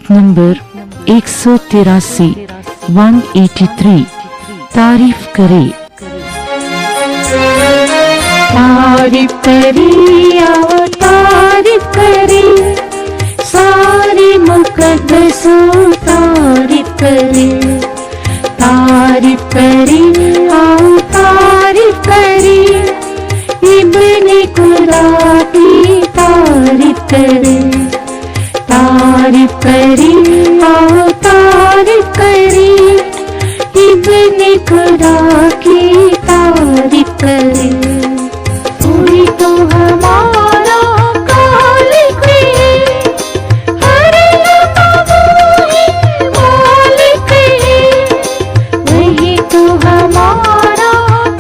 गीत नंबर 183 183 तारीफ करे। तारीफ करी आओ तारीफ करी, सारे मुकद्दसों तारीफ करी। तारीफ करी आओ तारीफ करी, इब्ने खुदा की तारीफ करी। तारीफ करी आओ तारीफ करी, इब्ने खुदा की तारीफ करी। कोई तो हमारा खालिक है, हर लम्हा वही मालिक है। वही तो हमारा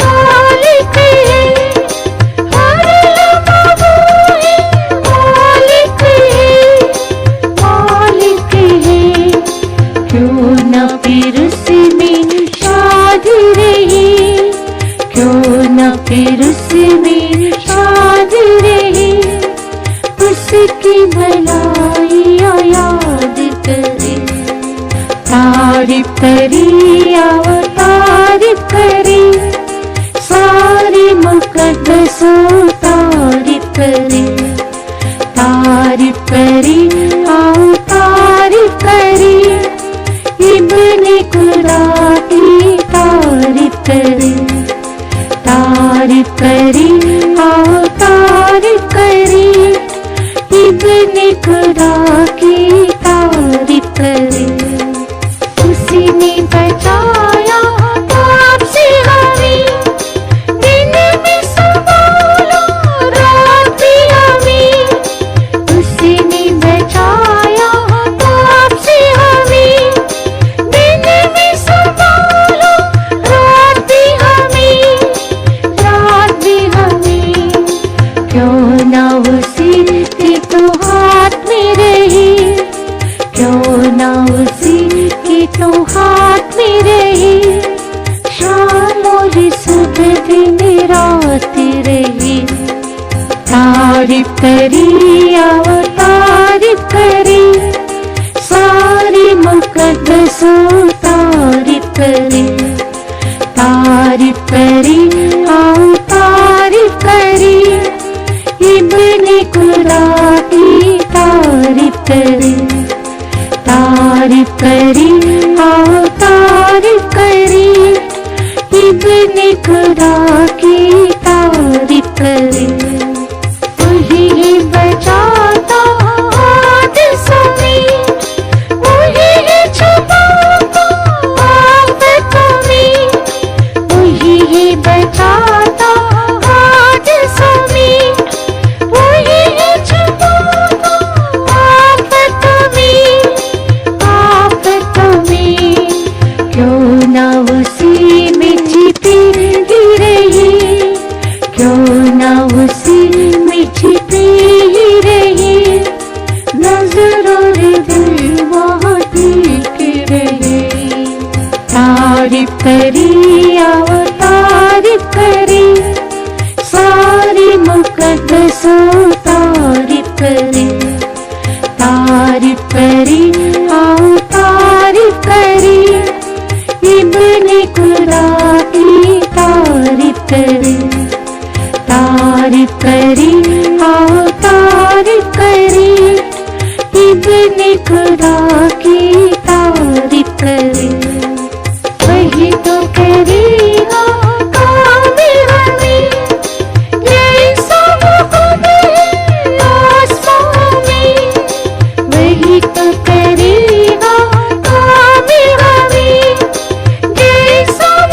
खालिक है, हर लम्हा वही मालिक है, मालिक है। क्यों न फिर उसमें शादी रही, क्यों न फिर उसमें शादी रही। उसकी भलाइयाँ याद करे। तारीफ करी आओ तारीफ करी, सारे मुकद्दसों तारीफ करी। तारीफ करी आओ तारीफ करी, इब्ने खुदा की तारीफ करी। तारीफ करी आओ तारीफ करी, इब्ने खुदा की तारीफ करी। उसी ने बचाया पाप से हमें, दिन में संभाला रात भी हमें। उसी ने बचाया पाप से हमें, दिन में संभाला रात भी हमें, रात भी हमें। क्यों ना उसी के तो हाथ में रही, क्यों ना उसी के तो हाथ में रही। शाम और सुबह दिन रात रही। तारीफ करी आओ तारीफ करी, सारे मुकद्दसों तारीफ करी। तारीफ करी आओ तारीफ करी, इब्ने खुदा की तारीफ करी। तारीफ करी आओ तारीफ करी, इब्ने खुदा की तारीफ करी। वही है बचाता हादसों में, वही है छुपाता आफतों में। वही है बचाता हादसों में, वही है छुपाता आफतों में, आफतों में। क्यों ना उसी में छिपी ही रही, क्यों ना उसी में छिपी ही रही। नजर और दिल वहाँ टिके रहे। तारीफ करी आओ तारीफ करी, सारे मुकद्दसों तारीफ करी। तारीफ करी आओ तारीफ करी, इब्ने खुदा की तारीफ करी। तारीफ करी आओ तारीफ करी, इब्ने खुदा की तारीफ करी। वही तो करेगा कामिल हमें, यही सब हमें आसमां में। वही तो करेगा कामिल हमें, यही सब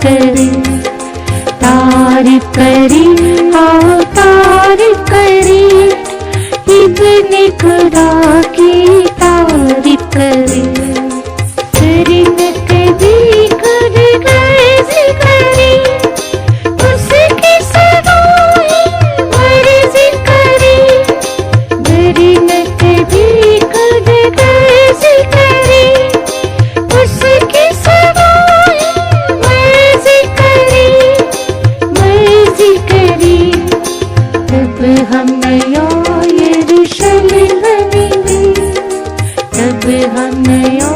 करे, तारीफ करे, आओ तारीफ करे, इब्ने खुदा की तारीफ करे। करे न कभी खुद गर्ज करे, उसकी सदाई मर्ज करे। करे न कभी खुद गर्ज करे, उसकी सदाई मर्ज करे, मर्ज करे। तब हम नया यरूशलेम बनेंगे, तब हम नया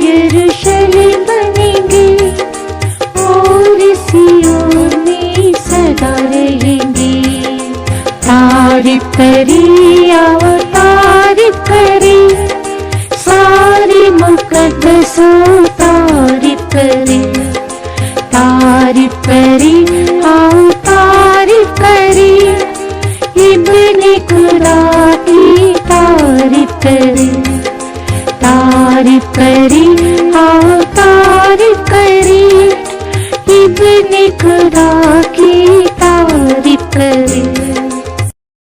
यरूशलेम बनेंगे, और सियोन में सदा रहेंगे। तारीफ करी, आओ तारीफ करी, सारे मुकद्दसों तारीफ करी, तारीफ करी, आओ तारीफ करी, इब्ने खुदा की तारीफ करी।